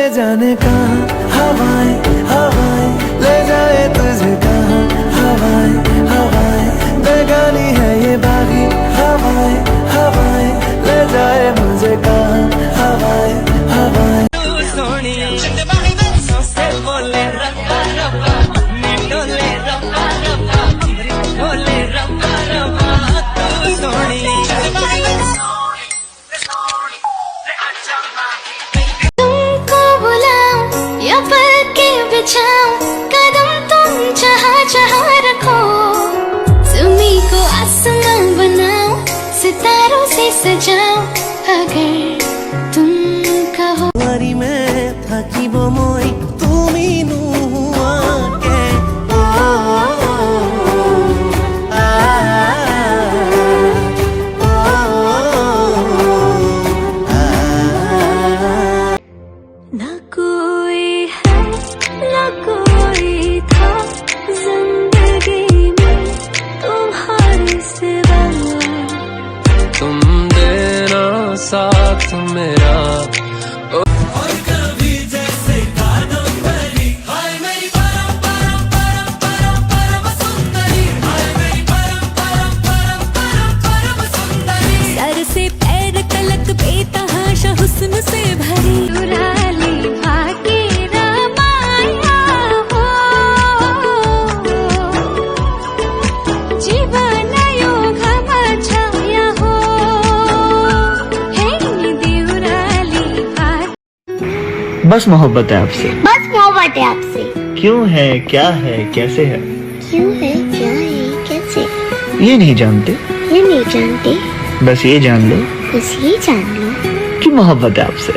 जाए जाने कहाँ हवाएं हवाएं ले जाए तुझे कहाँ हवाएं हवाएं बेगानी है ये बागी हवाएं हवाएं ले जाए मुझे कहाँ हवाएं हवाएं कदम तुम जहाँ रखो ज़मीं को आसमां बनाओ सितारों से सजाओ अगर तुम कहो में थकी वो मोई তুমি নুয়াকে ना कोई है ना कोई था जिंदगी में तुम्हारे सिवा तुम देना साथ मेरा और कभी जैसे कादम्बरी हाय मेरी परम परम परम परम परम सुंदरी हाय मेरी परम परम परम परम परम सुंदरी सर से पैर तलक बेतहाशा हुस्न से भरी दुराली भागी रमाया हो जीवन योग छाया हो हे दिवराली बस मोहब्बत है आपसे। बस मोहब्बत है आपसे। क्यों है, क्या है, कैसे है, क्यों है, क्या है, कैसे, ये नहीं जानते, ये नहीं जानते, बस ये जान लो बस ये जान लो कि मोहब्बत है आपसे।